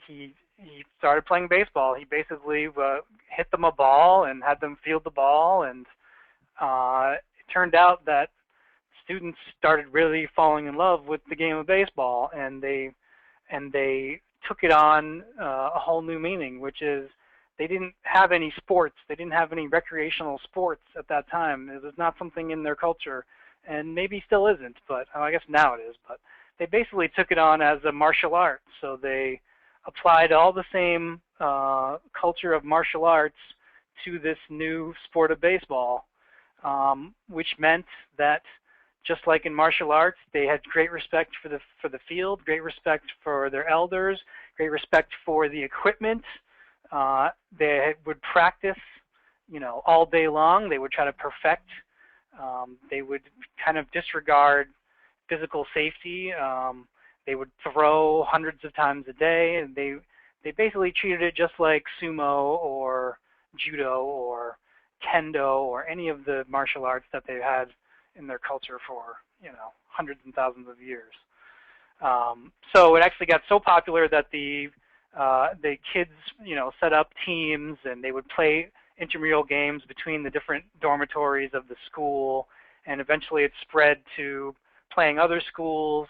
He started playing baseball. He basically hit them a ball and had them field the ball, and it turned out that students started really falling in love with the game of baseball, and they took it on a whole new meaning, which is they didn't have any sports. They didn't have any recreational sports at that time. It was not something in their culture, and maybe still isn't, but I guess now it is. But they basically took it on as a martial art. So they applied all the same culture of martial arts to this new sport of baseball, which meant that just like in martial arts, they had great respect for the field, great respect for their elders, great respect for the equipment. They would practice, all day long. They would try to perfect. They would kind of disregard physical safety. They would throw hundreds of times a day, and they basically treated it just like sumo or judo or kendo or any of the martial arts that they had in their culture for hundreds and thousands of years. So it actually got so popular that the kids set up teams, and they would play intramural games between the different dormitories of the school, and eventually it spread to playing other schools,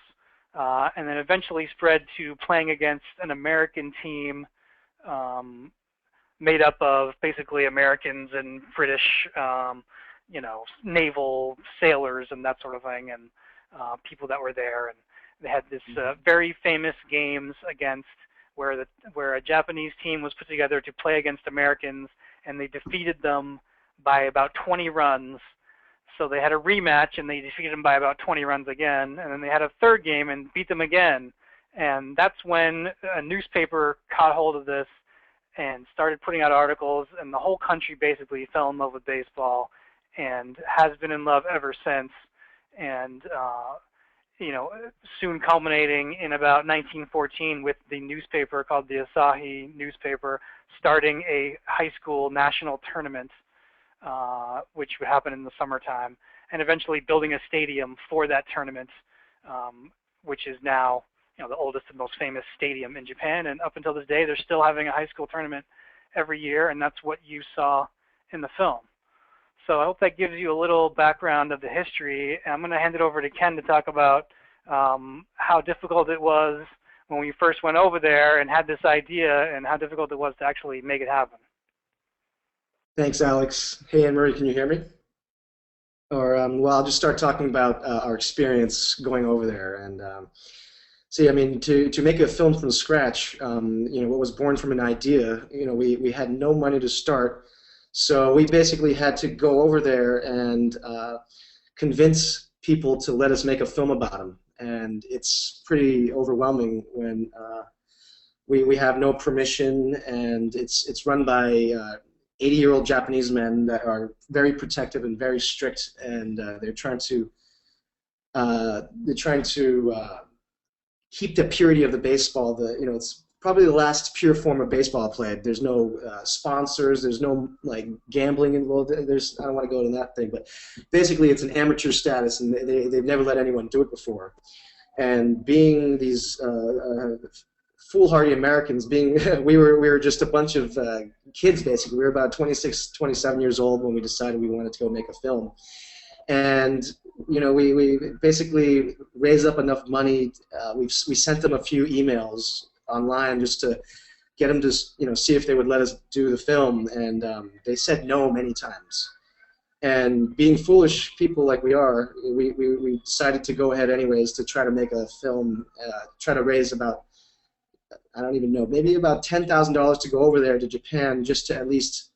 and then eventually spread to playing against an American team made up of basically Americans and British naval sailors and that sort of thing, and people that were there. And they had this very famous games against where a Japanese team was put together to play against Americans, and they defeated them by about 20 runs. So they had a rematch, and they defeated them by about 20 runs again, and then they had a third game and beat them again. And that's when a newspaper caught hold of this and started putting out articles, and the whole country basically fell in love with baseball and has been in love ever since. And soon culminating in about 1914 with the newspaper called the Asahi newspaper starting a high school national tournament, which would happen in the summertime, and eventually building a stadium for that tournament, which is now the oldest and most famous stadium in Japan. And up until this day, they're still having a high school tournament every year, and that's what you saw in the film. So I hope that gives you a little background of the history. And I'm going to hand it over to Ken to talk about how difficult it was when we first went over there and had this idea, and how difficult it was to actually make it happen. Thanks, Alex. Hey, Anne-Marie, can you hear me? Or, well, I'll just start talking about our experience going over there. And see, I mean, to make a film from scratch, what was born from an idea, we had no money to start. So we basically had to go over there and convince people to let us make a film about them. And it's pretty overwhelming when we have no permission, and it's run by 80-year-old Japanese men that are very protective and very strict, and they're trying to keep the purity of the baseball. It's probably the last pure form of baseball played. There's no sponsors. There's no gambling involved. I don't want to go into that thing, but basically it's an amateur status, and they've never let anyone do it before. And being these foolhardy Americans, we were just a bunch of kids basically. We were about 26, 27 years old when we decided we wanted to go make a film. And we basically raised up enough money. We sent them a few emails online just to get them to see if they would let us do the film, and they said no many times. And being foolish people like we are, we decided to go ahead anyways to try to make a film, try to raise about, I don't even know, maybe about $10,000 to go over there to Japan just to at least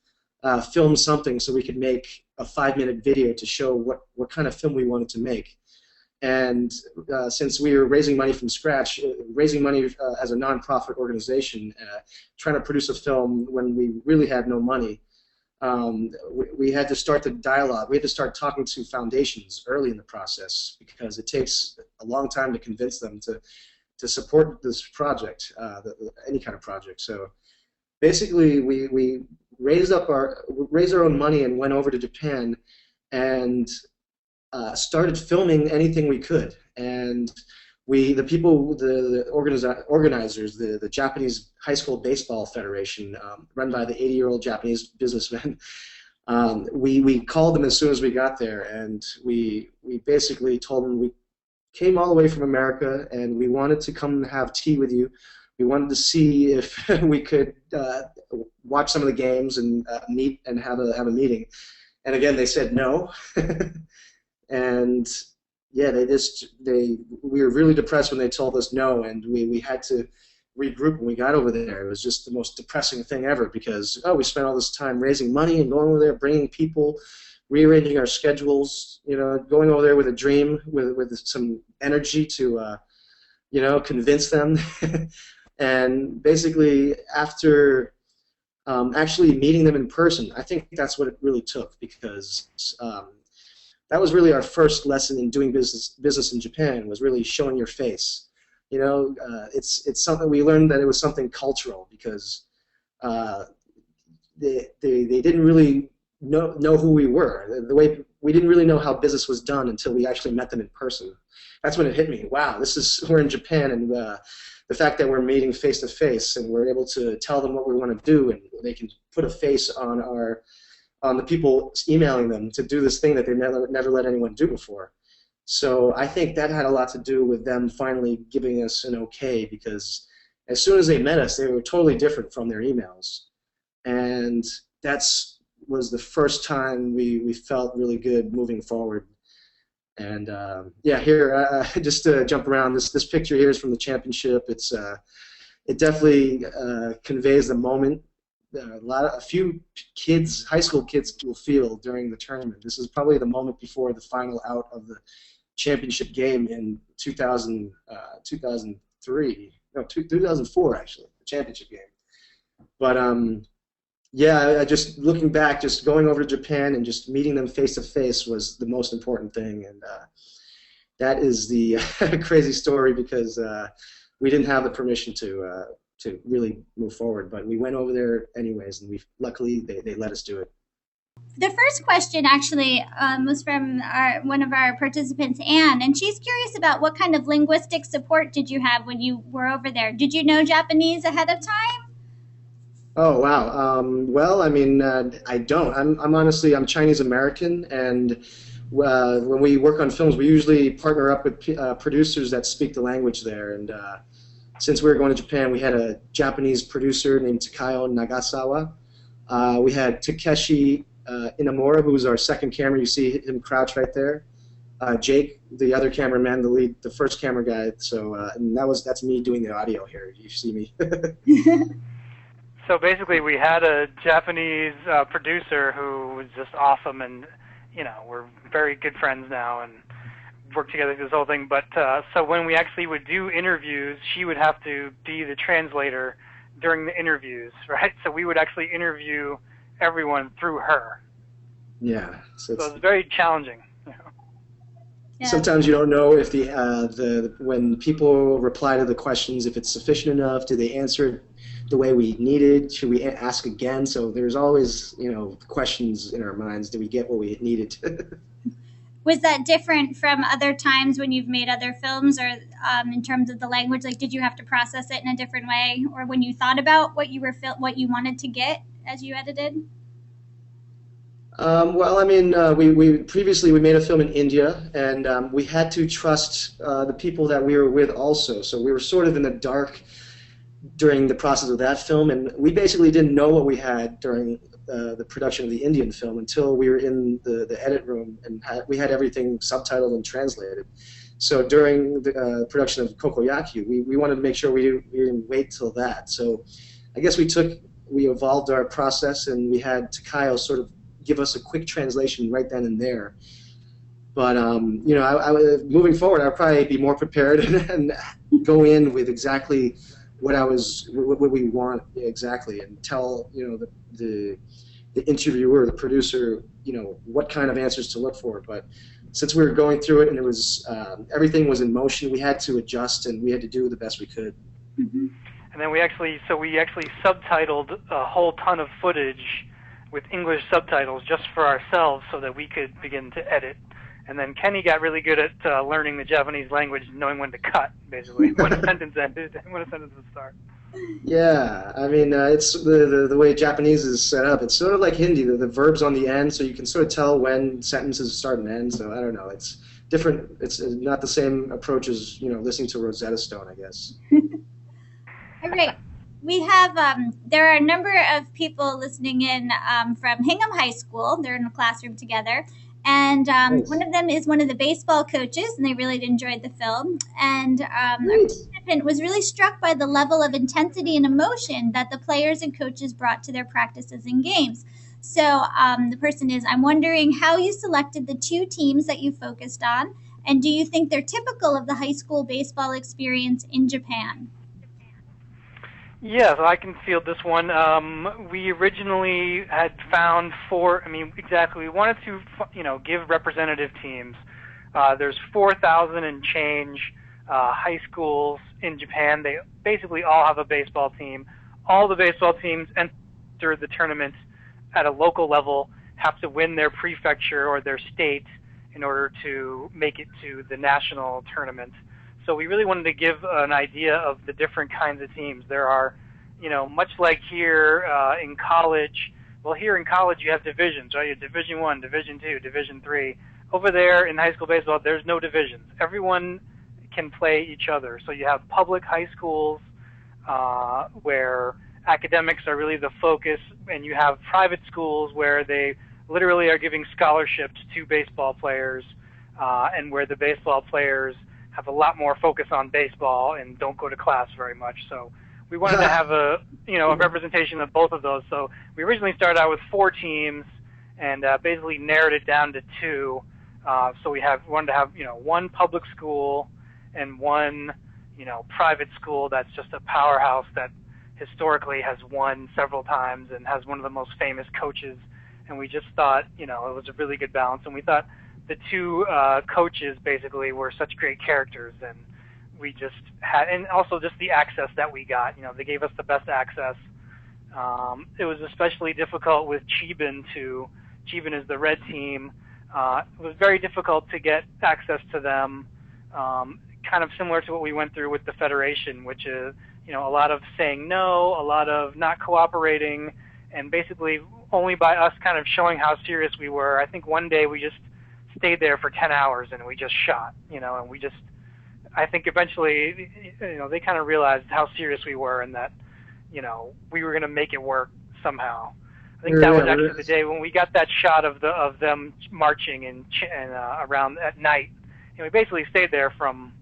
film something so we could make a 5-minute video to show what kind of film we wanted to make. And since we were raising money from scratch, raising money as a non-profit organization, trying to produce a film when we really had no money, we had to start the dialogue. We had to start talking to foundations early in the process, because it takes a long time to convince them to support this project, any kind of project. So basically, we raised our own money and went over to Japan and started filming anything we could. And the people, the organizers, the Japanese High School Baseball Federation, run by the 80-year-old Japanese businessman. We called them as soon as we got there, and we basically told them we came all the way from America, and we wanted to come and have tea with you. We wanted to see if we could watch some of the games and meet and have a meeting. And again, they said no. And yeah, we were really depressed when they told us no, and we had to regroup when we got over there. It was just the most depressing thing ever because, oh, we spent all this time raising money and going over there, bringing people, rearranging our schedules, going over there with a dream, with some energy to, convince them. And basically, after actually meeting them in person, I think that's what it really took, because that was really our first lesson in doing business in Japan, was really showing your face. It's something we learned, that it was something cultural, because they didn't really know who we were. The way we didn't really know how business was done until we actually met them in person. That's when it hit me. Wow, we're in Japan, and the fact that we're meeting face to face, and we're able to tell them what we want to do, and they can put a face on the people emailing them to do this thing that they never let anyone do before. So I think that had a lot to do with them finally giving us an okay, because as soon as they met us, they were totally different from their emails. And was the first time we felt really good moving forward. And yeah, here, just to jump around, this picture here is from the championship. It definitely conveys the moment. A few kids, high school kids, will feel during the tournament. This is probably the moment before the final out of the championship game in 2004, actually, the championship game. But yeah, I just looking back, just going over to Japan and just meeting them face to face was the most important thing, and that is the crazy story, because we didn't have the permission to really move forward, but we went over there anyways, and luckily they let us do it. The first question actually was from one of our participants, Anne, and she's curious about what kind of linguistic support did you have when you were over there? Did you know Japanese ahead of time? Oh wow. Well, I mean, I don't. I'm honestly, I'm Chinese American, and when we work on films, we usually partner up with producers that speak the language there. And since we were going to Japan, we had a Japanese producer named Takayo Nagasawa. We had Takeshi Inamura, who's our second camera. You see him crouch right there. Jake, the other cameraman, the first camera guy. So and that's me doing the audio here. You see me. So basically, we had a Japanese producer who was just awesome, and we're very good friends now and work together through this whole thing. But so when we actually would do interviews, she would have to be the translator during the interviews, right? So we would actually interview everyone through her. Yeah. So it's very challenging. Yeah. Sometimes you don't know if when people reply to the questions, if it's sufficient enough. Do they answer it the way we needed? Should we ask again? So there's always, questions in our minds. Did we get what we needed? Was that different from other times when you've made other films, or in terms of the language? Like, did you have to process it in a different way, or when you thought about what you wanted to get as you edited? Well, I mean, we previously made a film in India, and we had to trust the people that we were with also. So we were sort of in the dark during the process of that film, and we basically didn't know what we had during the production of the Indian film until we were in the edit room, and we had everything subtitled and translated. So during the production of Kokoyakyu, we wanted to make sure we didn't wait till that. So I guess we evolved our process, and we had Takayo sort of give us a quick translation right then and there. But moving forward, I'll probably be more prepared and go in with exactly what we want exactly, and tell the interviewer, the producer, what kind of answers to look for. But since we were going through it and it was everything was in motion, we had to adjust, and we had to do the best we could. Mm-hmm. And then we actually subtitled a whole ton of footage with English subtitles just for ourselves, so that we could begin to edit And then Kenny got really good at learning the Japanese language, knowing when to cut, basically, when a sentence ended and when a sentence would start. Yeah, I mean, it's the way Japanese is set up. It's sort of like Hindi, the verbs on the end, so you can sort of tell when sentences start and end. So I don't know, it's different. It's not the same approach as listening to Rosetta Stone, I guess. All right. We have, there are a number of people listening in from Hingham High School. They're in a classroom together. And Nice. one of them is one of the baseball coaches, and they really enjoyed the film. And our Nice. participant was really struck by the level of intensity and emotion that the players and coaches brought to their practices and games. So the person is, I'm wondering how you selected the two teams that you focused on, and do you think they're typical of the high school baseball experience in Japan? Yeah, so I can field this one. We originally had found we wanted to, give representative teams. There's 4,000 and change high schools in Japan. They basically all have a baseball team. All the baseball teams enter the tournament at a local level, have to win their prefecture or their state in order to make it to the national tournament. So we really wanted to give an idea of the different kinds of teams. There are, much like here in college. Well, here in college you have divisions, right? You have Division I, Division II, Division III. Over there in high school baseball, there's no divisions. Everyone can play each other. So you have public high schools where academics are really the focus, and you have private schools where they literally are giving scholarships to baseball players, and where the baseball players have a lot more focus on baseball and don't go to class very much. So we wanted to have a representation of both of those. So we originally started out with 4 teams and basically narrowed it down to 2. So we wanted to have one public school and one private school that's just a powerhouse that historically has won several times and has one of the most famous coaches. And we just thought it was a really good balance. And we thought the 2 coaches basically were such great characters, and we just had, and also just the access that we got. They gave us the best access. It was especially difficult with Chiban is the red team. It was very difficult to get access to them, kind of similar to what we went through with the Federation, which is, a lot of saying no, a lot of not cooperating, and basically only by us kind of showing how serious we were. I think one day we just stayed there for 10 hours and we just shot, and we just, I think eventually, they kind of realized how serious we were and that, we were going to make it work somehow. I think that was actually the day when we got that shot of them marching and around at night. And we basically stayed there from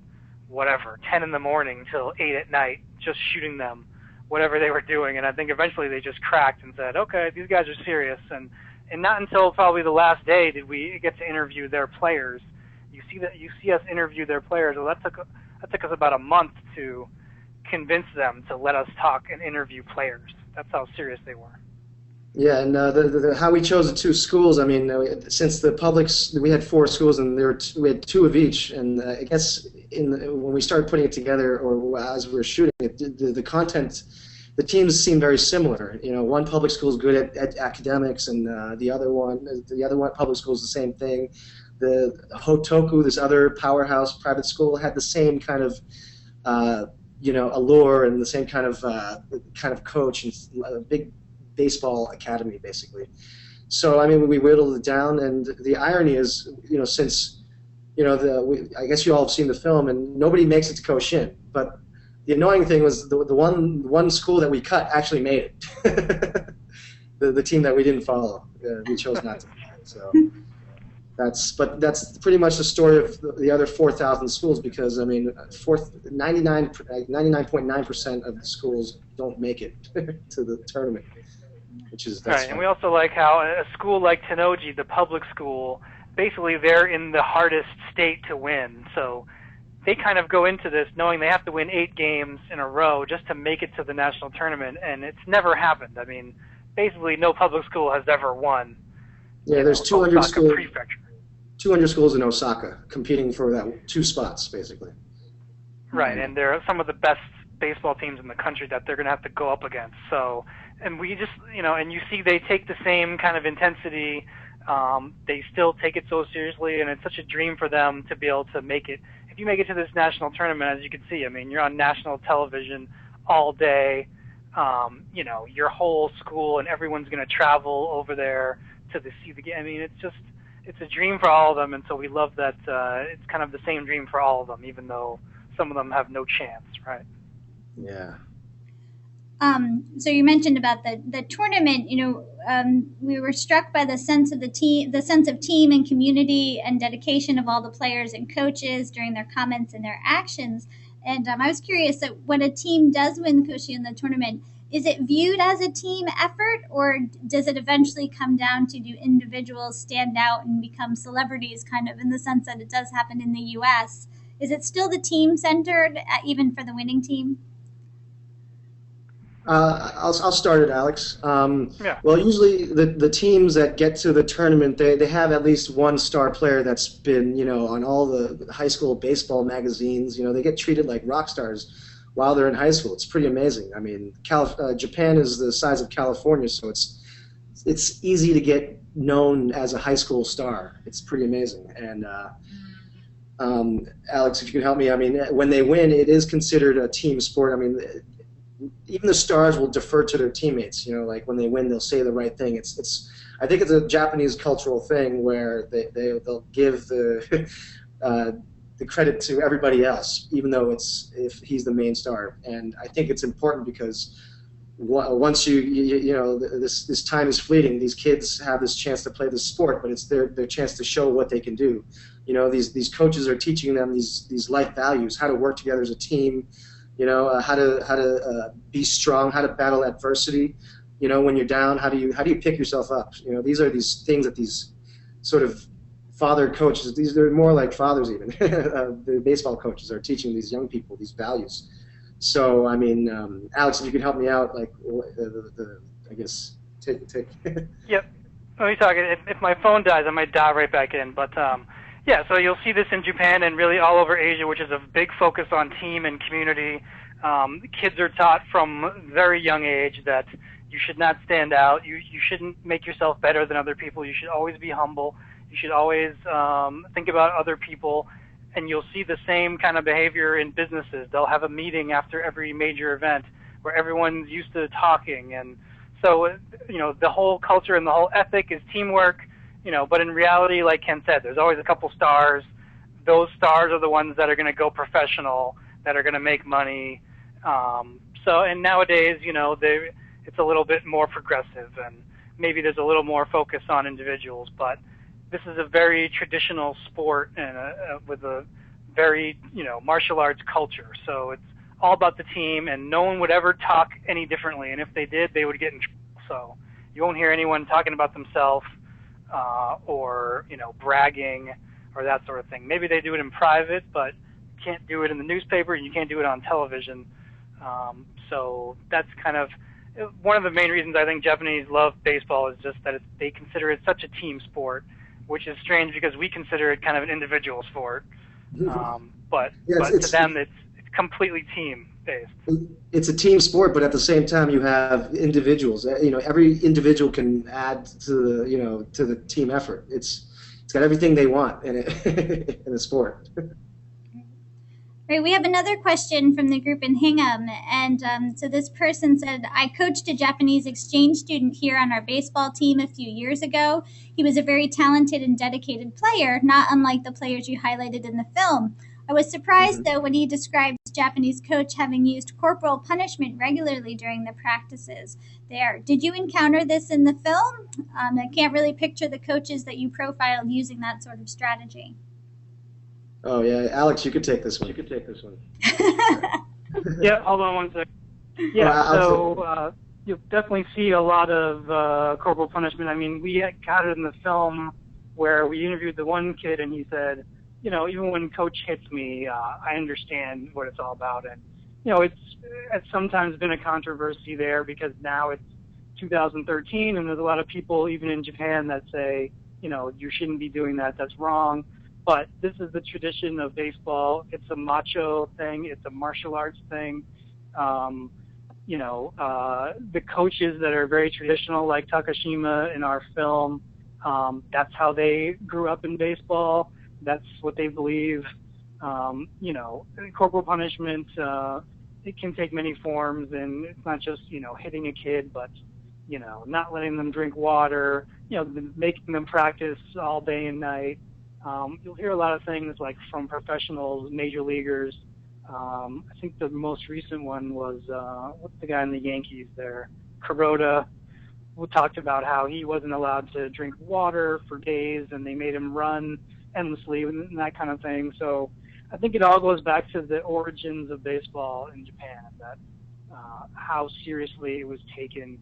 10 in the morning till 8 at night, just shooting them, whatever they were doing. And I think eventually they just cracked and said, okay, these guys are serious. And not until probably the last day did we get to interview their players. You see us interview their players. Well, that took us about a month to convince them to let us talk and interview players. That's how serious they were. Yeah, and how we chose the 2 schools. I mean, since the publics, we had 4 schools, and we had 2 of each. And I guess when we started putting it together, or as we were shooting it, the content, the teams seem very similar. One public school is good at academics, and the other one public school is the same thing. The Hotoku, this other powerhouse private school, had the same kind of allure and the same kind of coach and a big baseball academy, basically. So I mean, we whittled it down, and the irony is, since I guess you all have seen the film, and nobody makes it to Koshin, but the annoying thing was the one school that we cut actually made it. the team that we didn't follow, we chose not to. So that's pretty much the story of the other 4,000 schools, because I mean, 99.9% of the schools don't make it to the tournament, which is right. And we also like how a school like Tennoji, the public school, basically they're in the hardest state to win. So they kind of go into this knowing they have to win 8 games in a row just to make it to the national tournament, and it's never happened. I mean, basically no public school has ever won. Yeah, there's 200 schools. Prefecture. 200 schools in Osaka competing for that 2 spots, basically. Right, and they're some of the best baseball teams in the country that they're going to have to go up against. So, and we just, and you see they take the same kind of intensity they still take it so seriously, and it's such a dream for them to be able to make it. If you make it to this national tournament, as you can see, I mean, you're on national television all day. You know, your whole school and everyone's going to travel over there to see the game. I mean, it's a dream for all of them, and so we love that it's kind of the same dream for all of them, even though some of them have no chance, right? Yeah. So you mentioned about the tournament. We were struck by the sense of team and community and dedication of all the players and coaches during their comments and their actions. And I was curious that when a team does win Koshi in the tournament, is it viewed as a team effort, or does it eventually come down to do individuals stand out and become celebrities, kind of in the sense that it does happen in the U.S.? Is it still the team centered, even for the winning team? I'll start it, Alex. Yeah. Well, usually the teams that get to the tournament, they have at least one star player that's been, on all the high school baseball magazines. They get treated like rock stars while they're in high school. It's pretty amazing. I mean, Japan is the size of California, so it's easy to get known as a high school star. It's pretty amazing. And Alex, if you could help me, I mean, when they win, it is considered a team sport. I mean, even the stars will defer to their teammates. Like when they win, they'll say the right thing. I think it's a Japanese cultural thing where they'll give the credit to everybody else, even though if he's the main star. And I think it's important because once this time is fleeting. These kids have this chance to play this sport, but it's their chance to show what they can do. These coaches are teaching them these life values, how to work together as a team. How to be strong, how to battle adversity. When you're down, how do you pick yourself up? These are these things that these sort of father coaches, they're more like fathers even. The baseball coaches are teaching these young people these values. So, I mean, Alex, if you could help me out, like, I guess, take. Yep. Let me talk. If my phone dies, I might dive right back in. But yeah, so you'll see this in Japan and really all over Asia, which is a big focus on team and community. Kids are taught from very young age that you should not stand out. You shouldn't make yourself better than other people. You should always be humble. You should always think about other people. And you'll see the same kind of behavior in businesses. They'll have a meeting after every major event where everyone's used to talking. And so, the whole culture and the whole ethic is teamwork. But in reality, like Ken said, there's always a couple stars. Those stars are the ones that are going to go professional, that are going to make money. And nowadays, it's a little bit more progressive, and maybe there's a little more focus on individuals. But this is a very traditional sport and with a very, martial arts culture. So it's all about the team, and no one would ever talk any differently. And if they did, they would get in trouble. So you won't hear anyone talking about themselves. Or bragging or that sort of thing. Maybe they do it in private, but you can't do it in the newspaper and you can't do it on television. So that's kind of one of the main reasons I think Japanese love baseball, is just that they consider it such a team sport, which is strange because we consider it kind of an individual sport. But to them, it's completely team-based. It's a team sport, but at the same time, you have individuals. Every individual can add to the team effort. It's got everything they want in it in the sport. Right, we have another question from the group in Hingham, and so this person said, I coached a Japanese exchange student here on our baseball team a few years ago. He was a very talented and dedicated player, not unlike the players you highlighted in the film. I was surprised, though, when he described his Japanese coach having used corporal punishment regularly during the practices there. Did you encounter this in the film? I can't really picture the coaches that you profiled using that sort of strategy. Oh, yeah. Alex, you could take this one. Yeah, hold on one second. Yeah, you'll definitely see a lot of corporal punishment. I mean, we got it in the film where we interviewed the one kid, and he said, even when coach hits me, I understand what it's all about. And, it's sometimes been a controversy there because now it's 2013 and there's a lot of people, even in Japan, that say, you shouldn't be doing that. That's wrong. But this is the tradition of baseball. It's a macho thing. It's a martial arts thing. The coaches that are very traditional, like Takashima in our film, That's how they grew up in baseball. That's what they believe. You know, corporal punishment, it can take many forms, and it's not just, you know, hitting a kid, but, you know, not letting them drink water, you know, making them practice all day and night. You'll hear a lot of things like from professionals, major leaguers. I think the most recent one was, what's the guy in the Yankees there? Kuroda, who talked about how he wasn't allowed to drink water for days, and they made him run endlessly and that kind of thing. So I think it all goes back to the origins of baseball in Japan, that how seriously it was taken,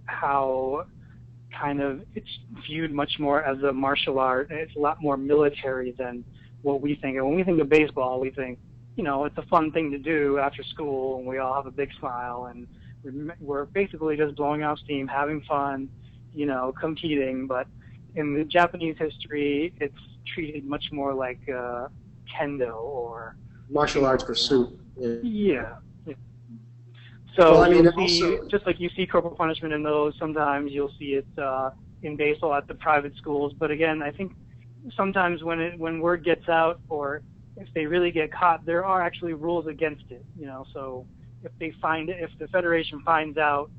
how kind of it's viewed much more as a martial art. It's a lot more military than what we think. And when we think of baseball, we think, you know, it's a fun thing to do after school, and we all have a big smile, and we're basically just blowing off steam, having fun, you know, competing. But in the Japanese history, it's treated much more like kendo or martial arts pursuit. Yeah. So well, I mean, you'll see, just like you see corporal punishment in those, sometimes you'll see it in baseball at the private schools. But again, I think sometimes when word gets out, or if they really get caught, there are actually rules against it. You know, so if the federation finds out,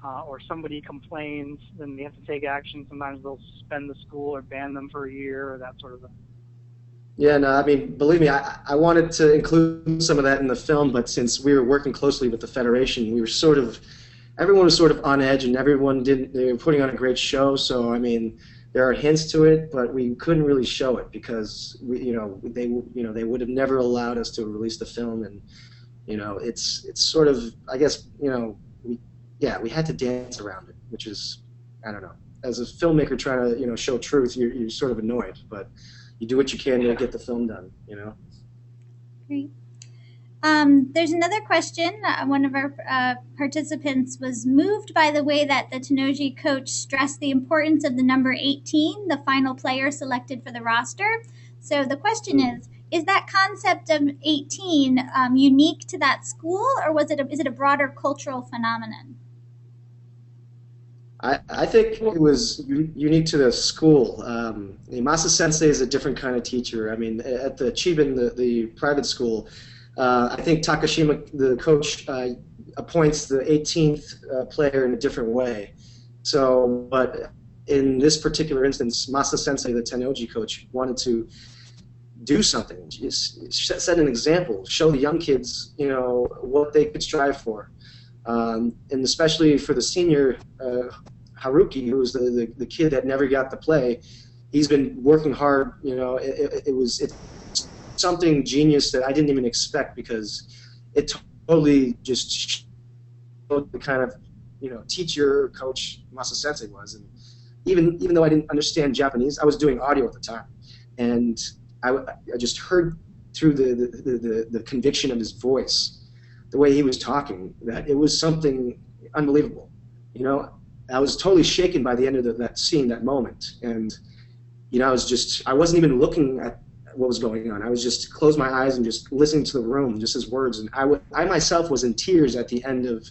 or somebody complains, then they have to take action. Sometimes they'll suspend the school or ban them for a year or that sort of thing. Yeah, no, I mean, believe me, I wanted to include some of that in the film, but since we were working closely with the Federation, we were everyone was sort of on edge, and they were putting on a great show, so, I mean, there are hints to it, but we couldn't really show it because, they would have never allowed us to release the film, and, you know, it's sort of, I guess, you know, we had to dance around it, which is, I don't know, as a filmmaker trying to, you know, show truth, you're sort of annoyed, but you do what you can to get the film done, you know. Great. There's another question. One of our participants was moved by the way that the Tennoji coach stressed the importance of the number 18, the final player selected for the roster. So the question is that concept of 18 unique to that school, or is it a broader cultural phenomenon? I think it was unique to the school. Masa Sensei is a different kind of teacher. I mean, at the Chiban, the private school, I think Takashima, the coach, appoints the 18th player in a different way. So, but in this particular instance, Masa Sensei, the Tennoji coach, wanted to do something, set an example, show the young kids, you know, what they could strive for. And especially for the senior, Haruki, who was the kid that never got to play, he's been working hard. You know, it's something genius that I didn't even expect, because it totally just showed the kind of, you know, teacher coach Masa Sensei was. And even though I didn't understand Japanese, I was doing audio at the time, and I just heard through the conviction of his voice, the way he was talking, that it was something unbelievable. You know, I was totally shaken by the end of that scene, that moment. And, you know, I wasn't even looking at what was going on. I was just closed my eyes and just listening to the room, just his words. And I myself was in tears at the end of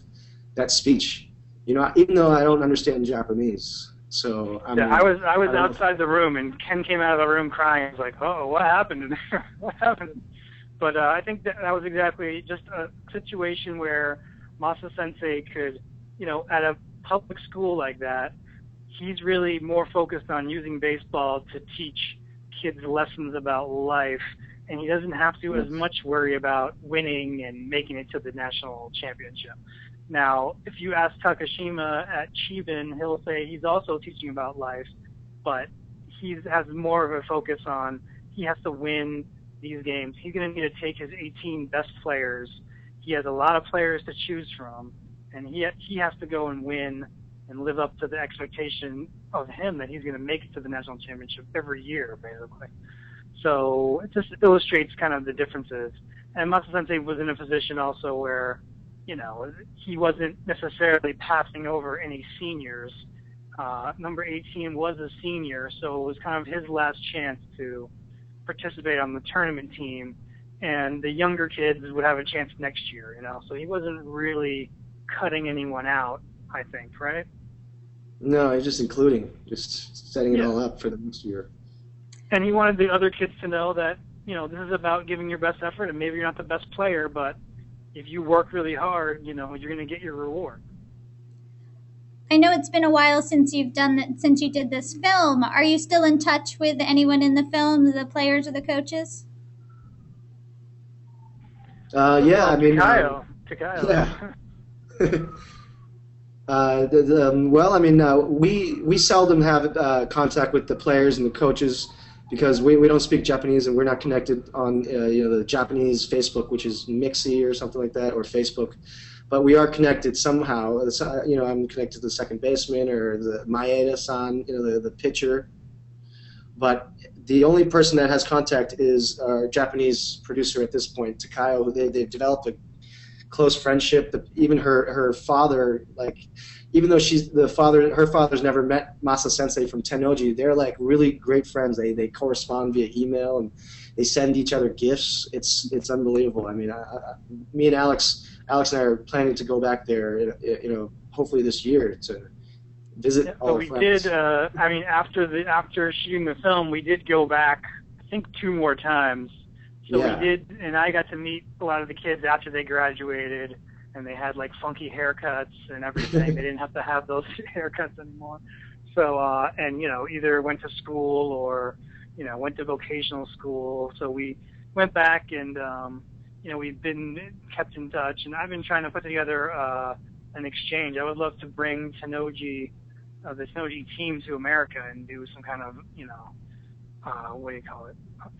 that speech. You know, even though I don't understand Japanese. So I mean, I was outside the room, and Ken came out of the room crying. I was like, "Oh, what happened in there? What happened?" But I think that was exactly just a situation where Masa Sensei could, you know, at a public school like that, he's really more focused on using baseball to teach kids lessons about life, and he doesn't have to as much worry about winning and making it to the national championship. Now, if you ask Takashima at Chiban, he'll say he's also teaching about life, but he has more of a focus on he has to win these games. He's going to need to take his 18 best players. He has a lot of players to choose from, and he has to go and win and live up to the expectation of him that he's going to make it to the national championship every year, basically. So it just illustrates kind of the differences. And Masa Sensei was in a position also where, you know, he wasn't necessarily passing over any seniors. Number 18 was a senior, so it was kind of his last chance to participate on the tournament team, and the younger kids would have a chance next year, you know. So he wasn't really cutting anyone out, I think, right? No, just including, just setting it Yeah. all up for the next year. And he wanted the other kids to know that, this is about giving your best effort, and maybe you're not the best player, but if you work really hard, you're going to get your reward. I know it's been a while since you did this film. Are you still in touch with anyone in the film, the players or the coaches? Yeah, I mean, Takayo. yeah. Well, I mean, we seldom have contact with the players and the coaches because we don't speak Japanese and we're not connected on the Japanese Facebook, which is Mixi or something like that, or Facebook. But we are connected somehow. I'm connected to the second baseman or the Maeda-san, the pitcher. But the only person that has contact is our Japanese producer at this point, Takayo. They've developed a close friendship. Even her father, like, even though her father's never met Masa Sensei from Tennoji, they're like really great friends. They correspond via email and they send each other gifts. It's unbelievable. I mean, me and Alex and I are planning to go back there, hopefully this year to visit all our friends. After shooting the film, we did go back, I think 2 more times. So Yeah. we did, and I got to meet a lot of the kids after they graduated, and they had like funky haircuts and everything. They didn't have to have those haircuts anymore. So, either went to school or, went to vocational school. So we went back and, we've been kept in touch, and I've been trying to put together an exchange. I would love to bring the Tennoji team to America and do some kind of,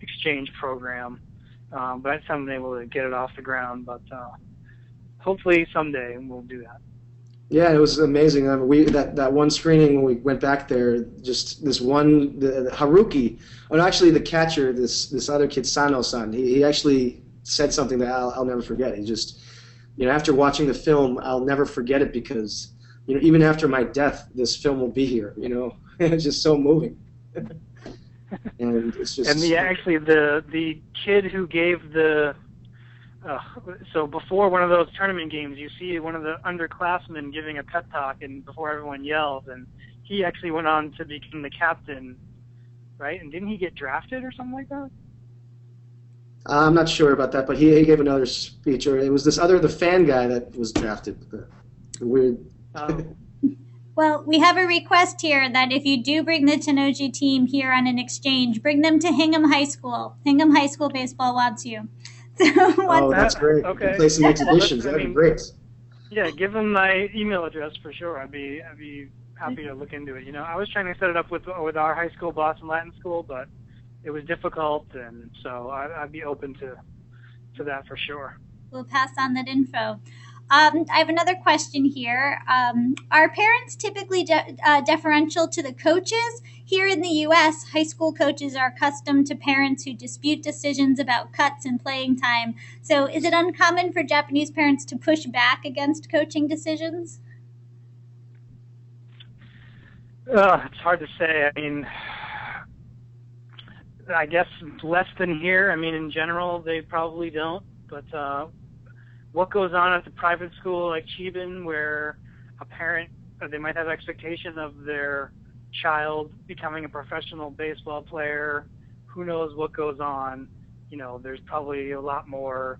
exchange program. But I haven't been able to get it off the ground. But hopefully someday we'll do that. Yeah, it was amazing. I mean, that one screening when we went back there, just this one, the Haruki, actually the catcher, this other kid, Sano-san, he actually said something that I'll never forget. He just, after watching the film, I'll never forget it because, even after my death, this film will be here. It's just so moving. And it's just. And the kid who gave so before one of those tournament games, you see one of the underclassmen giving a pep talk, and before everyone yells, and he actually went on to become the captain, right? And didn't he get drafted or something like that? I'm not sure about that, but he gave another speech, or it was the fan guy that was drafted. Weird. Well, we have a request here that if you do bring the Tennoji team here on an exchange, bring them to Hingham High School. Hingham High School baseball wants you. So that's great. Okay. Play some exhibitions. That'd be great. Yeah, give them my email address for sure. I'd be happy to look into it. I was trying to set it up with our high school, Boston Latin School, but it was difficult, and so I'd be open to that for sure. We'll pass on that info. I have another question here. Are parents typically deferential to the coaches? Here in the U.S., high school coaches are accustomed to parents who dispute decisions about cuts and playing time. So is it uncommon for Japanese parents to push back against coaching decisions? It's hard to say. I mean, I guess less than here. I mean, in general, they probably don't. But what goes on at the private school like Chiban, where a parent, they might have expectation of their child becoming a professional baseball player. Who knows what goes on? There's probably a lot more.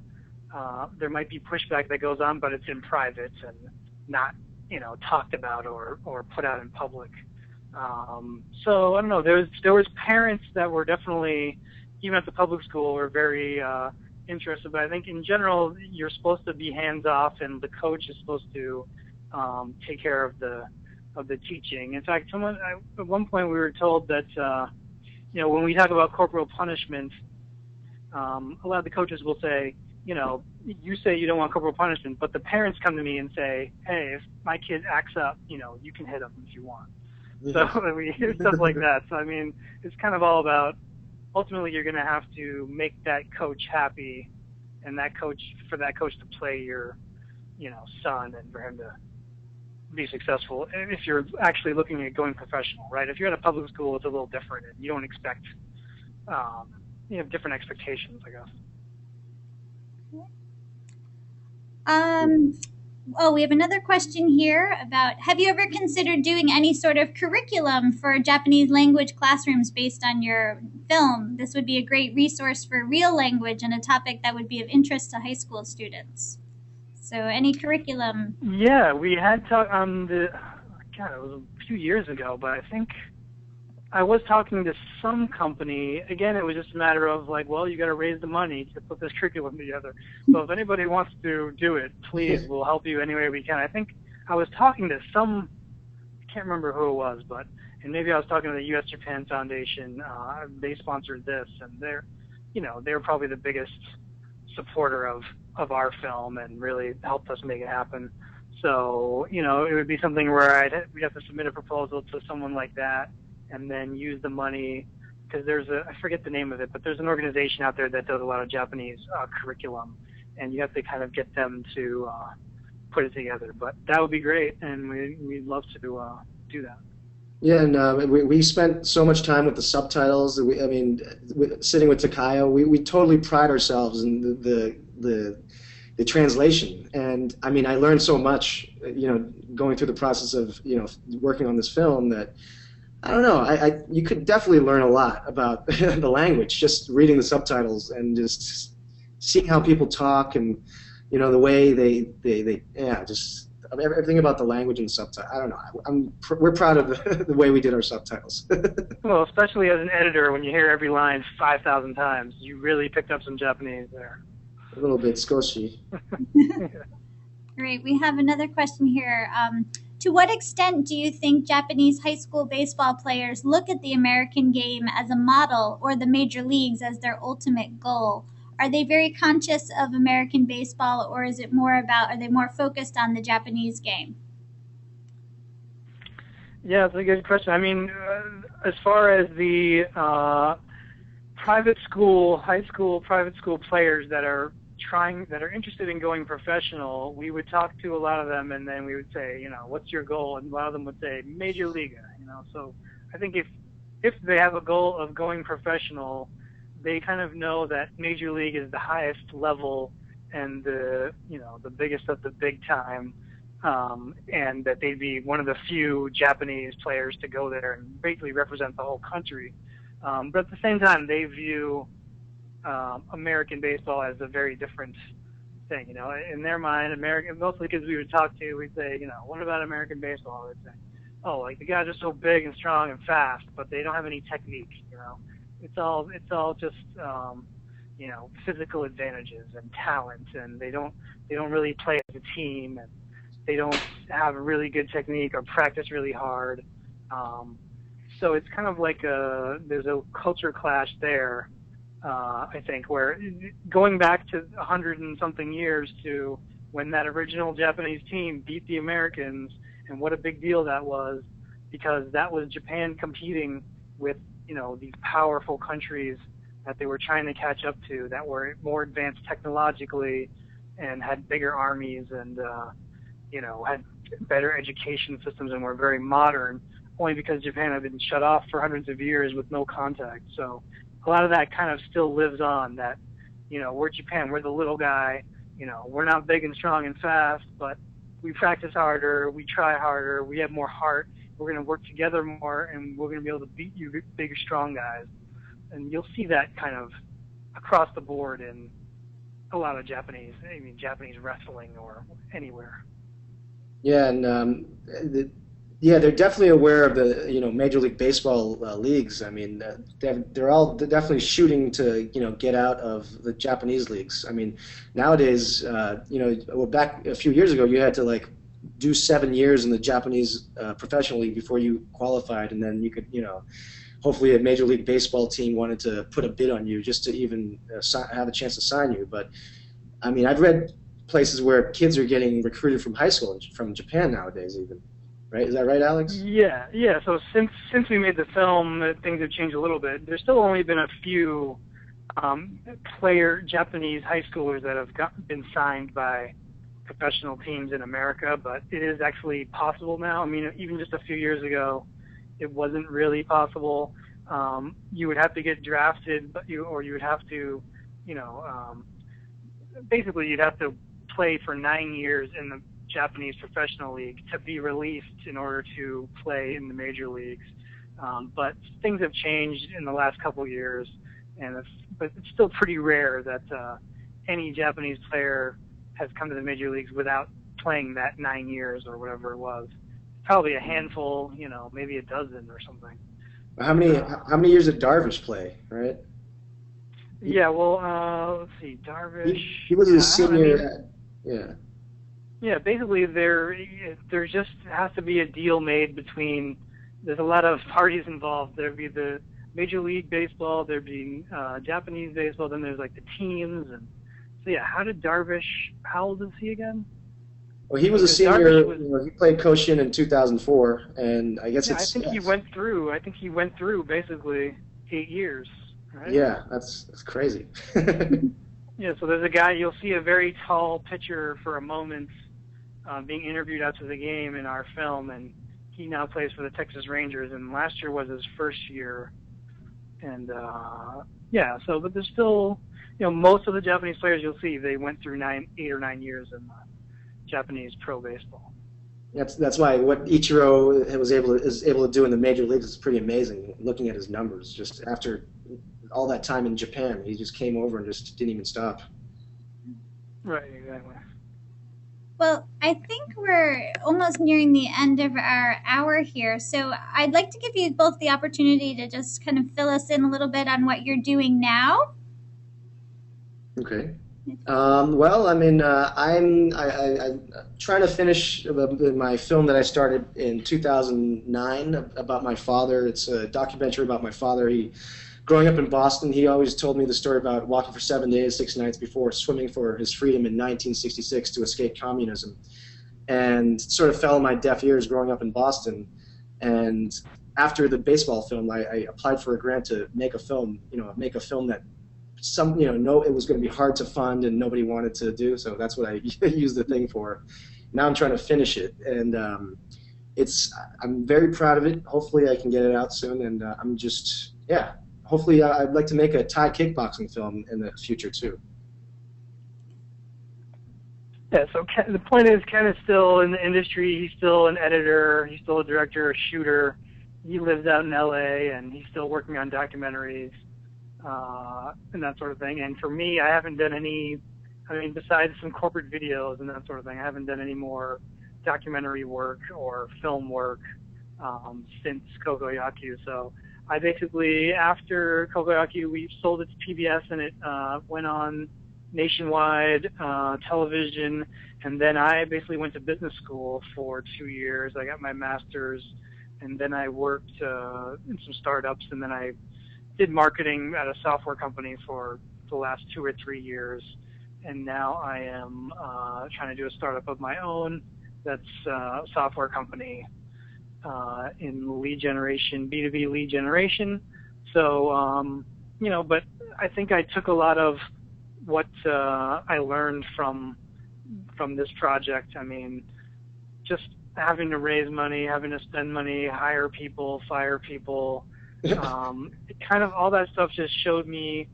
There might be pushback that goes on, but it's in private and not, talked about or put out in public. So I don't know. There was parents that were definitely, even at the public school, were very interested. But I think in general, you're supposed to be hands off, and the coach is supposed to take care of the teaching. In fact, at one point we were told that when we talk about corporal punishment, a lot of the coaches will say, you say you don't want corporal punishment, but the parents come to me and say, hey, if my kid acts up, you can hit him if you want. So we hear stuff like that. So I mean, it's kind of all about, ultimately you're going to have to make that coach happy, and for that coach to play your, son, and for him to be successful. If you're actually looking at going professional, right? If you're at a public school, it's a little different, and you don't expect, you have different expectations, I guess. Oh, we have another question here about, have you ever considered doing any sort of curriculum for Japanese language classrooms based on your film? This would be a great resource for real language and a topic that would be of interest to high school students. So any curriculum? Yeah, we had talked on God, it was a few years ago, but I think I was talking to some company. Again, it was just a matter of like, well, you got to raise the money to put this curriculum together. So if anybody wants to do it, please, we'll help you any way we can. I think I was talking to some, I can't remember who it was, but, and maybe I was talking to the U.S. Japan Foundation. They sponsored this, and they're probably the biggest supporter of our film and really helped us make it happen. So, it would be something where we'd have to submit a proposal to someone like that, and then use the money, because I forget the name of it, but there's an organization out there that does a lot of Japanese curriculum, and you have to kind of get them to put it together. But that would be great, and we'd love to do that. Yeah, and we spent so much time with the subtitles. Sitting with Takayo, we totally pride ourselves in the translation. And I mean, I learned so much, going through the process of, working on this film that, I don't know, you could definitely learn a lot about the language, just reading the subtitles and just seeing how people talk and, the way just everything about the language and subtitles. I don't know. We're proud of the way we did our subtitles. Well, especially as an editor, when you hear every line 5,000 times, you really picked up some Japanese there. A little bit, skoshi. Great. We have another question here. To what extent do you think Japanese high school baseball players look at the American game as a model or the major leagues as their ultimate goal? Are they very conscious of American baseball, or is it are they more focused on the Japanese game? Yeah, that's a good question. I mean, as far as the private school, high school, private school players that are interested in going professional, we would talk to a lot of them, and then we would say, what's your goal? And a lot of them would say Major League. So I think if they have a goal of going professional, they kind of know that Major League is the highest level and the biggest of the big time, and that they'd be one of the few Japanese players to go there and basically represent the whole country. But at the same time, they view American baseball as a very different thing. In their mind, mostly because we would talk to, we'd say, what about American baseball? They'd say, oh, like the guys are so big and strong and fast, but they don't have any technique. It's all just physical advantages and talent, and they don't really play as a team, and they don't have a really good technique or practice really hard. So it's kind of like there's a culture clash there. I think, where going back to 100 and something years to when that original Japanese team beat the Americans, and what a big deal that was, because that was Japan competing with, these powerful countries that they were trying to catch up to, that were more advanced technologically and had bigger armies and, had better education systems and were very modern, only because Japan had been shut off for hundreds of years with no contact. So a lot of that kind of still lives on, that, we're Japan, we're the little guy, we're not big and strong and fast, but we practice harder, we try harder, we have more heart, we're going to work together more, and we're going to be able to beat you big, strong guys. And you'll see that kind of across the board in a lot of Japanese wrestling or anywhere. Yeah, and they're definitely aware of the Major League Baseball leagues. I mean, they're all definitely shooting to get out of the Japanese leagues. I mean, nowadays, back a few years ago, you had to do 7 years in the Japanese professional league before you qualified, and then you could hopefully a Major League Baseball team wanted to put a bid on you just to even have a chance to sign you. But I mean, I've read places where kids are getting recruited from high school from Japan nowadays, even. Right? Is that right, Alex? Yeah. So since we made the film, things have changed a little bit. There's still only been a few Japanese high schoolers that have been signed by professional teams in America, but it is actually possible now. I mean, even just a few years ago, it wasn't really possible. You would have to get drafted, you would have to, basically you'd have to play for 9 years in the Japanese professional league to be released in order to play in the major leagues. But things have changed in the last couple of years, but it's still pretty rare that any Japanese player has come to the major leagues without playing that 9 years or whatever it was. Probably a handful, maybe a dozen or something. How many years did Darvish play, right? Yeah, well, let's see, Darvish. He was a senior. Yeah, basically there just has to be a deal made between. There's a lot of parties involved. There'd be the Major League Baseball, there'd be Japanese baseball, then there's like the teams, and so yeah. How old is he again? Well, he was a senior. He played Koshin in 2004, and I guess I think he went through basically 8 years. Right? Yeah, that's crazy. Yeah, so there's a guy, you'll see a very tall pitcher for a moment being interviewed after the game in our film, and he now plays for the Texas Rangers, and last year was his first year. And but there's still, most of the Japanese players you'll see, they went through 8 or 9 years in Japanese pro baseball. That's why what Ichiro is able to do in the major leagues is pretty amazing. Looking at his numbers, just after all that time in Japan, he just came over and just didn't even stop. Right, exactly. Well, I think we're almost nearing the end of our hour here, so I'd like to give you both the opportunity to just kind of fill us in a little bit on what you're doing now. Okay. Well, I mean, I'm trying to finish my film that I started in 2009 about my father. It's a documentary about my father. Growing up in Boston, he always told me the story about walking for 7 days, 6 nights before swimming for his freedom in 1966 to escape communism, and sort of fell on my deaf ears growing up in Boston. And after the baseball film, I applied for a grant to make a film, make a film that it was going to be hard to fund and nobody wanted to do, so that's what I used the thing for. Now I'm trying to finish it, and I'm very proud of it. Hopefully I can get it out soon, and hopefully I'd like to make a Thai kickboxing film in the future too. Yeah, so the point is, Ken is still in the industry. He's still an editor. He's still a director, a shooter. He lives out in LA, and he's still working on documentaries and that sort of thing. And for me, I haven't done any, besides some corporate videos and that sort of thing, I haven't done any more documentary work or film work since Kokoyakyu. So I basically, after Kokoyakyu, we sold it to PBS, and it went on nationwide television, and then I basically went to business school for 2 years. I got my master's, and then I worked in some startups, and then I did marketing at a software company for the last 2 or 3 years, and now I am trying to do a startup of my own that's a software company in lead generation, B2B lead generation. So, but I think I took a lot of what I learned from this project. Just having to raise money, having to spend money, hire people, fire people, kind of all that stuff just showed me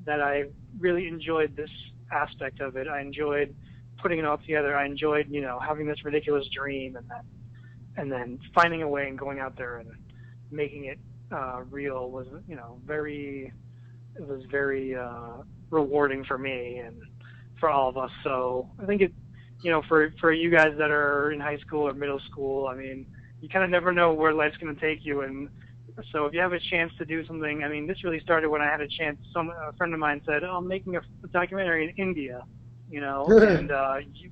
that I really enjoyed this aspect of it. I enjoyed putting it all together. I enjoyed, having this ridiculous dream, and then finding a way and going out there and making it real was, very rewarding for me and for all of us. So I think it, for you guys that are in high school or middle school, you kind of never know where life's going to take you. And so if you have a chance to do something, this really started when I had a chance. A friend of mine said, "Oh, I'm making a documentary in India, and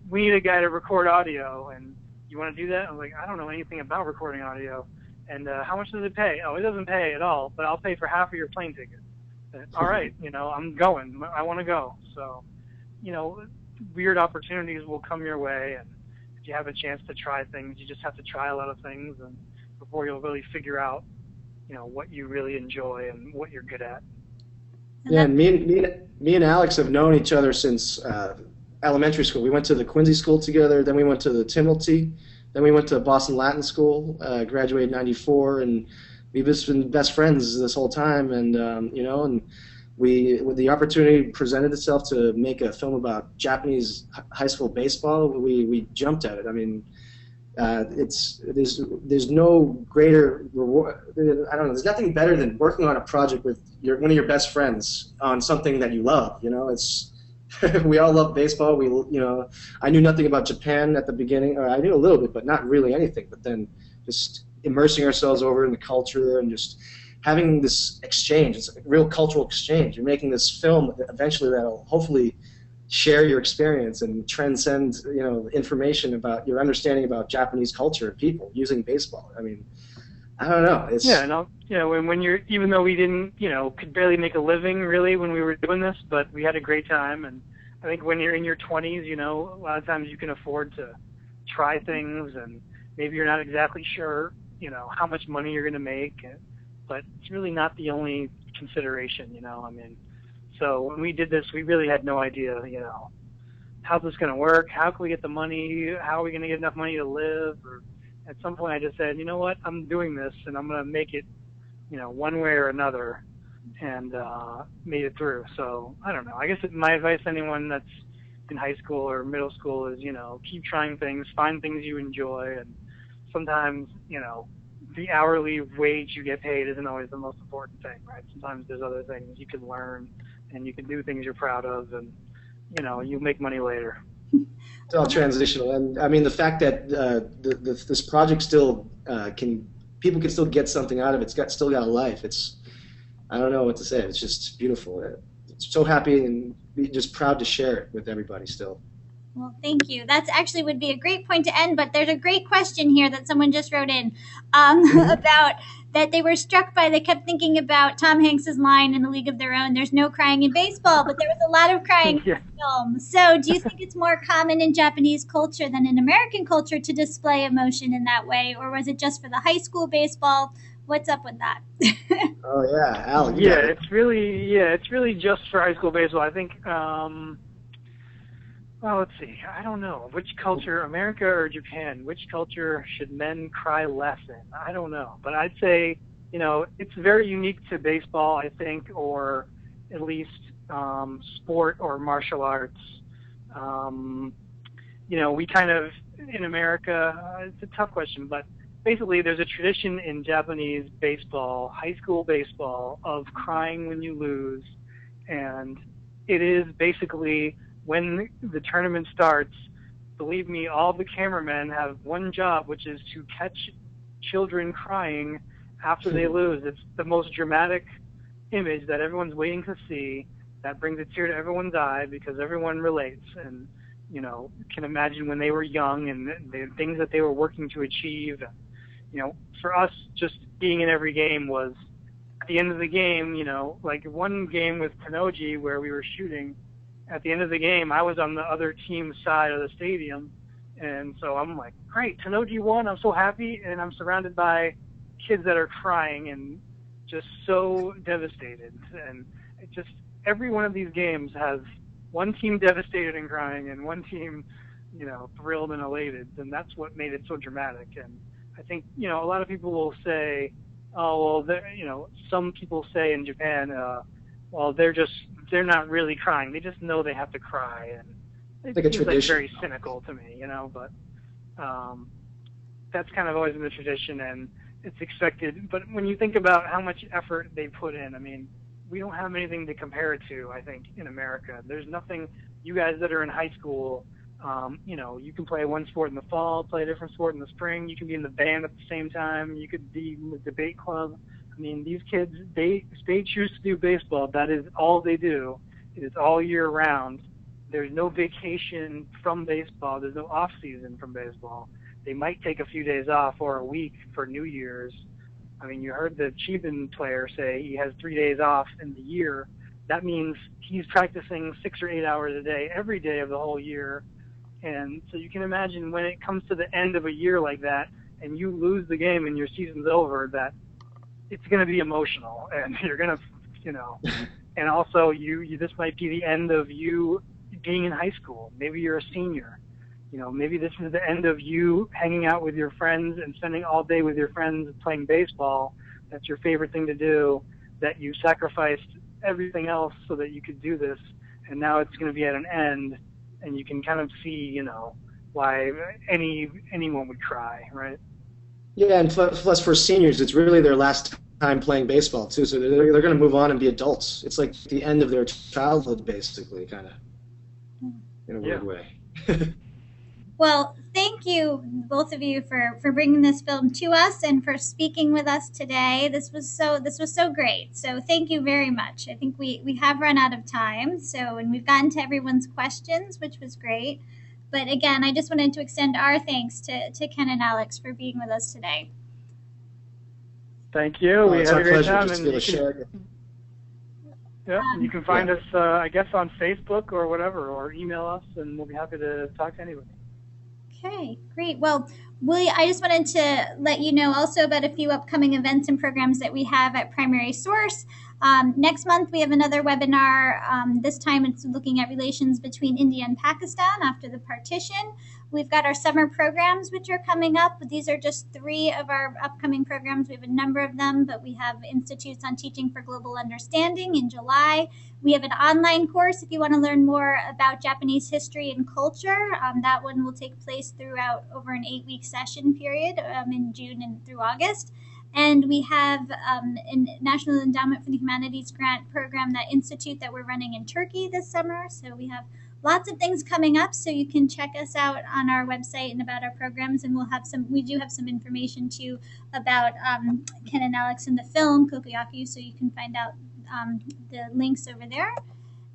we need a guy to record audio, and you want to do that?" I'm like, "I don't know anything about recording audio, and how much does it pay?" "Oh, it doesn't pay at all, but I'll pay for half of your plane ticket." All right, I'm going. I want to go. So, weird opportunities will come your way, and if you have a chance to try things, you just have to try a lot of things, and before you'll really figure out, what you really enjoy and what you're good at. Yeah, and me and Alex have known each other since elementary school. We went to the Quincy School together, then we went to the Timilty, then we went to Boston Latin School, graduated in '94, and we've just been best friends this whole time. And and when the opportunity presented itself to make a film about Japanese high school baseball, we jumped at it. I mean, there's no greater reward. I don't know. There's nothing better than working on a project with one of your best friends on something that you love. You know, it's we all love baseball. I knew nothing about Japan at the beginning, or I knew a little bit, but not really anything. But then just immersing ourselves over in the culture and just having this exchange. It's a real cultural exchange. You're making this film eventually that'll hopefully share your experience and transcend, information about your understanding about Japanese culture and people using baseball. I mean, I don't know. It's when you're, even though we didn't, could barely make a living really when we were doing this, but we had a great time. And I think when you're in your 20s, a lot of times you can afford to try things, and maybe you're not exactly sure, how much money you're going to make, but it's really not the only consideration, I mean. So when we did this, we really had no idea, how's this going to work? How can we get the money? How are we going to get enough money to live? Or at some point I just said, you know what, I'm doing this and I'm going to make it, one way or another, and made it through. So I don't know. I guess my advice to anyone that's in high school or middle school is, keep trying things, find things you enjoy, and sometimes, the hourly wage you get paid isn't always the most important thing, right? Sometimes there's other things you can learn, and you can do things you're proud of, and you make money later. It's all transitional, and I mean the fact that this project still people can still get something out of it. It's still got a life. I don't know what to say. It's just beautiful. It's so happy and just proud to share it with everybody still. Well, thank you. That's actually would be a great point to end, but there's a great question here that someone just wrote in about that they were struck by. They kept thinking about Tom Hanks's line in A League of Their Own, "There's no crying in baseball," but there was a lot of crying in the film. So do you think it's more common in Japanese culture than in American culture to display emotion in that way, or was it just for the high school baseball? What's up with that? Oh, yeah, Al. It's really just for high school baseball. I think, well, let's see. I don't know. Which culture, America or Japan, which culture should men cry less in? I don't know. But I'd say, it's very unique to baseball, I think, or at least sport or martial arts. We kind of, in America, it's a tough question, but basically there's a tradition in Japanese baseball, high school baseball, of crying when you lose. And it is basically, when the tournament starts, believe me, all the cameramen have one job, which is to catch children crying after they lose. It's the most dramatic image that everyone's waiting to see. That brings a tear to everyone's eye because everyone relates and, can imagine when they were young and the things that they were working to achieve. For us, just being in every game was, at the end of the game, like one game with Tenoji where we were shooting, at the end of the game, I was on the other team's side of the stadium, and so I'm like, great, Tenoji won, I'm so happy, and I'm surrounded by kids that are crying and just so devastated. And it just, every one of these games has one team devastated and crying and one team, thrilled and elated, and that's what made it so dramatic. And I think, a lot of people will say, oh, well, some people say in Japan, well, they're not really crying. They just know they have to cry, and it like seems like very cynical to me, But that's kind of always been the tradition, and it's expected. But when you think about how much effort they put in, I mean, we don't have anything to compare it to. I think in America, there's nothing. You guys that are in high school, you can play one sport in the fall, play a different sport in the spring. You can be in the band at the same time. You could be in the debate club. I mean, these kids, they choose to do baseball. That is all they do. It is all year round. There's no vacation from baseball. There's no off season from baseball. They might take a few days off or a week for New Year's. I mean, you heard the Chiban player say he has 3 days off in the year. That means he's practicing 6 or 8 hours a day every day of the whole year. And so you can imagine when it comes to the end of a year like that and you lose the game and your season's over, that it's going to be emotional, and you're going to, and also this might be the end of you being in high school. Maybe you're a senior, maybe this is the end of you hanging out with your friends and spending all day with your friends playing baseball. That's your favorite thing to do, that you sacrificed everything else so that you could do this, and now it's going to be at an end, and you can kind of see, why anyone would try, right? Yeah, and plus for seniors, it's really their last time playing baseball too. So they're going to move on and be adults. It's like the end of their childhood, basically, kind of, in a weird way. Well, thank you, both of you, for bringing this film to us and for speaking with us today. This was so great. So thank you very much. I think we have run out of time. So, and we've gotten to everyone's questions, which was great. But again, I just wanted to extend our thanks to Ken and Alex for being with us today. Thank you. We had a great time. And you can find us, I guess, on Facebook or whatever, or email us, and we'll be happy to talk to anybody. Okay, great. Well, Willie, I just wanted to let you know also about a few upcoming events and programs that we have at Primary Source. Next month, we have another webinar. This time, it's looking at relations between India and Pakistan after the partition. We've got our summer programs, which are coming up. These are just 3 of our upcoming programs. We have a number of them, but we have Institutes on Teaching for Global Understanding in July. We have an online course if you want to learn more about Japanese history and culture. That one will take place throughout over an 8-week session period in June and through August. And we have a National Endowment for the Humanities grant program, that institute that we're running in Turkey this summer. So we have lots of things coming up, so you can check us out on our website and about our programs, and we do have some information too about Ken and Alex in the film Kokoyakyu, so you can find out the links over there.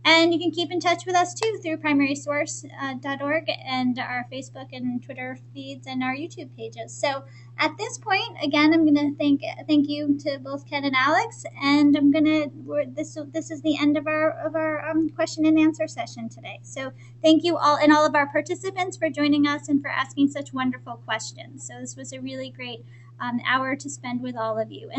And you can keep in touch with us too through primarysource.org and our Facebook and Twitter feeds and our YouTube pages. So at this point, again, I'm going to thank you to both Ken and Alex, and this is the end of our question and answer session today. So thank you all and all of our participants for joining us and for asking such wonderful questions. So this was a really great hour to spend with all of you. And